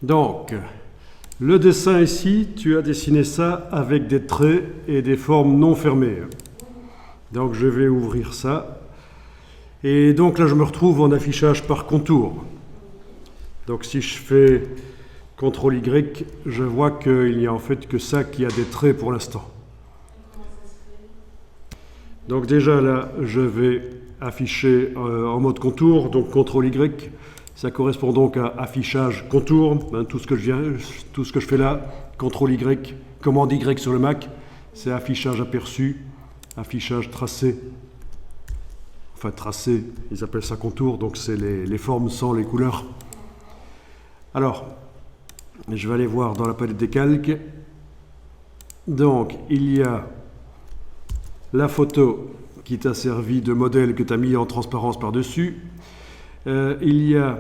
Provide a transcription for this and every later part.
Donc, le dessin ici, tu as dessiné ça avec des traits et des formes non fermées. Donc, je vais ouvrir ça. Et donc là, je me retrouve en affichage par contour. Donc, si je fais CTRL Y, je vois qu'il n'y a en fait que ça qui a des traits pour l'instant. Donc déjà là, je vais afficher en mode contour, donc CTRL Y. Ça correspond donc à affichage contour, tout ce que je fais là, CTRL Y, commande Y sur le Mac, c'est affichage aperçu, affichage tracé, enfin tracé, ils appellent ça contour, donc c'est les formes sans les couleurs. Alors, je vais aller voir dans la palette des calques. Donc, il y a la photo qui t'a servi de modèle que tu as mis en transparence par-dessus. Il y a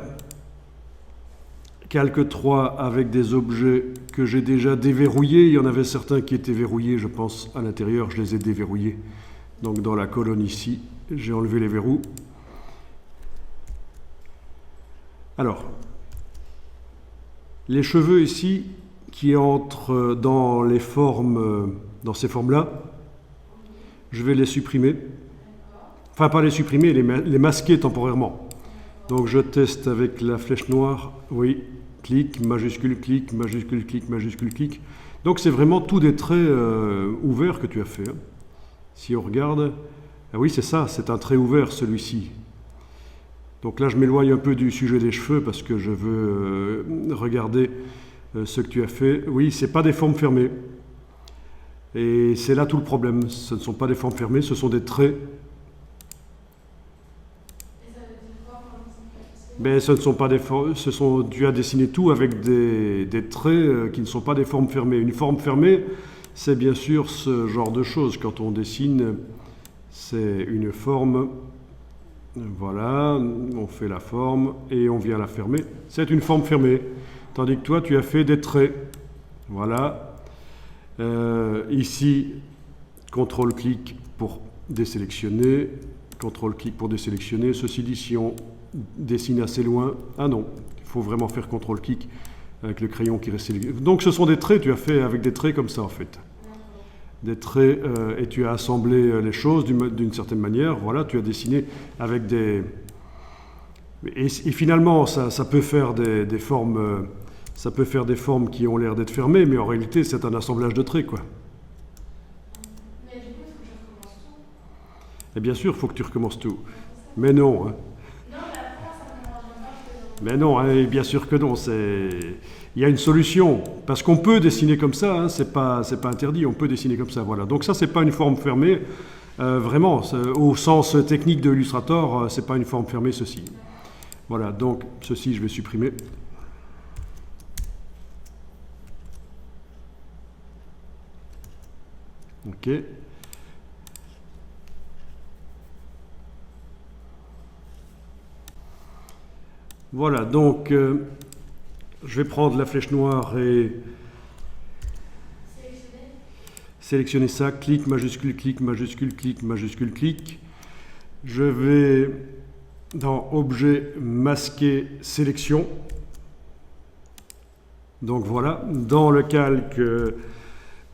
Calque 3 avec des objets que j'ai déjà déverrouillés. Il y en avait certains qui étaient verrouillés, je pense, à l'intérieur. Je les ai déverrouillés. Donc dans la colonne ici, j'ai enlevé les verrous. Alors, les cheveux ici qui entrent dans les formes, dans ces formes-là, je vais les supprimer. Enfin, pas les supprimer, les masquer temporairement. Donc je teste avec la flèche noire, oui, clic, majuscule, clic, majuscule, clic, majuscule, clic. Donc c'est vraiment tous des traits ouverts que tu as fait. Si on regarde, ah oui c'est ça, c'est un trait ouvert celui-ci. Donc là je m'éloigne un peu du sujet des cheveux parce que je veux regarder ce que tu as fait. Oui, c'est pas des formes fermées. Et c'est là tout le problème, ce ne sont pas des formes fermées, ce sont des traits. Mais ce ne sont pas des formes, tu as dessiné tout avec des traits qui ne sont pas des formes fermées. Une forme fermée, c'est bien sûr ce genre de choses. Quand on dessine, c'est une forme, voilà, on fait la forme et on vient la fermer. C'est une forme fermée. Tandis que toi, tu as fait des traits. Voilà. Ici, CTRL-clic pour désélectionner, CTRL-clic pour désélectionner. Ceci dit, si on dessine assez loin, ah non, il faut vraiment faire CTRL-clic avec le crayon qui reste sélectionné. Donc ce sont des traits, tu as fait avec des traits comme ça en fait. Des traits, et tu as assemblé les choses d'une certaine manière, voilà, tu as dessiné avec des... Et finalement, ça peut faire des formes... Ça peut faire des formes qui ont l'air d'être fermées, mais en réalité, c'est un assemblage de traits, quoi. Mais du coup, il faut que je recommence tout. Et bien sûr, il faut que tu recommences tout. Mais non, hein. Non, mais après, ça ne me dérange pas. Mais non, hein, bien sûr que non. Il y a une solution, parce qu'on peut dessiner comme ça, hein, c'est pas interdit, on peut dessiner comme ça, voilà. Donc ça, c'est pas une forme fermée, vraiment, au sens technique de Illustrator, c'est pas une forme fermée, ceci. Voilà, donc ceci, je vais supprimer. Ok. Voilà, donc je vais prendre la flèche noire et sélectionner ça, clic, majuscule, clic, majuscule, clic, majuscule, clic. Je vais dans Objet, Masquer, Sélection. Donc voilà, dans le calque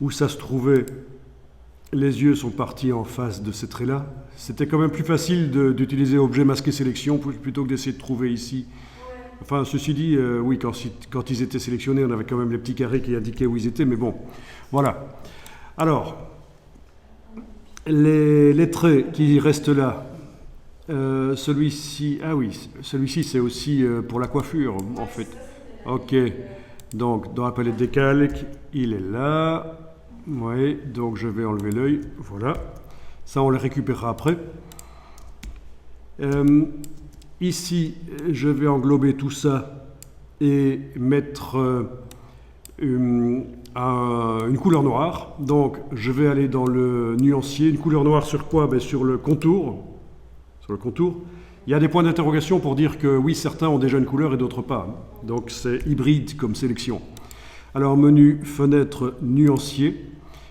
où ça se trouvait, les yeux sont partis en face de ces traits-là. C'était quand même plus facile d'utiliser Objet, Masquer, Sélection plutôt que d'essayer de trouver ici. Enfin, ceci dit, oui, quand ils étaient sélectionnés, on avait quand même les petits carrés qui indiquaient où ils étaient, mais bon, voilà. Alors, les traits qui restent là, celui-ci, ah oui, celui-ci c'est aussi pour la coiffure, en fait. Ok, donc dans la palette des calques, il est là. Oui, donc je vais enlever l'œil, voilà. Ça, on le récupérera après. Ici, je vais englober tout ça et mettre une couleur noire. Donc, je vais aller dans le nuancier. Une couleur noire sur quoi? Ben, sur le contour. Sur le contour. Il y a des points d'interrogation pour dire que oui, certains ont déjà une couleur et d'autres pas. Donc, c'est hybride comme sélection. Alors, menu, fenêtre, nuancier.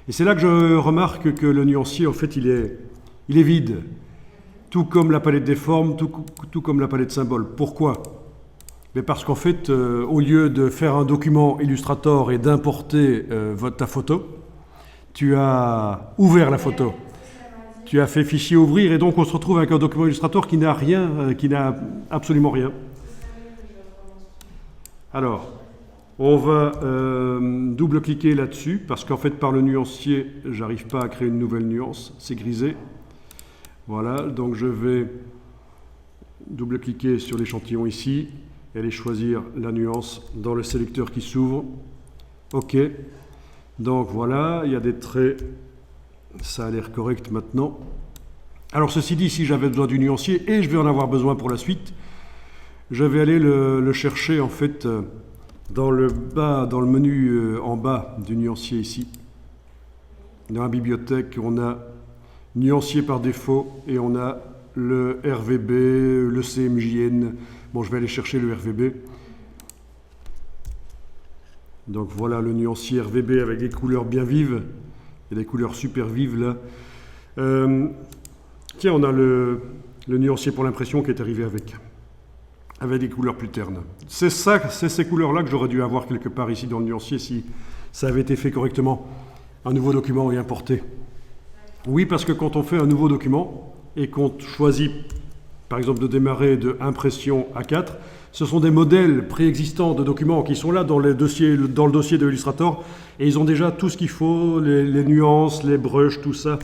Et c'est là que je remarque que le nuancier, en fait, il est vide. Tout comme la palette des formes, tout comme la palette symboles. Pourquoi? Mais parce qu'en fait, au lieu de faire un document Illustrator et d'importer ta photo, tu as ouvert la photo. Tu as fait fichier ouvrir et donc on se retrouve avec un document Illustrator qui n'a rien, qui n'a absolument rien. Alors, on va double-cliquer là-dessus parce qu'en fait par le nuancier, j'arrive pas à créer une nouvelle nuance, c'est grisé. Voilà, donc je vais double-cliquer sur l'échantillon ici et aller choisir la nuance dans le sélecteur qui s'ouvre. OK. Donc voilà, il y a des traits, ça a l'air correct maintenant. Alors ceci dit, si j'avais besoin du nuancier, et je vais en avoir besoin pour la suite, je vais aller le chercher en fait dans le menu en bas du nuancier ici. Dans la bibliothèque, on a nuancier par défaut et on a le RVB, le CMJN. Bon, je vais aller chercher le RVB. Donc voilà le nuancier RVB avec des couleurs bien vives. Il y a des couleurs super vives là. Tiens, on a le nuancier pour l'impression qui est arrivé avec des couleurs plus ternes. C'est ces couleurs-là que j'aurais dû avoir quelque part ici dans le nuancier si ça avait été fait correctement. Un nouveau document est importé. Oui, parce que quand on fait un nouveau document et qu'on choisit, par exemple, de démarrer de impression A4, ce sont des modèles préexistants de documents qui sont là dans le dossier de Illustrator et ils ont déjà tout ce qu'il faut, les nuances, les brushes, tout ça.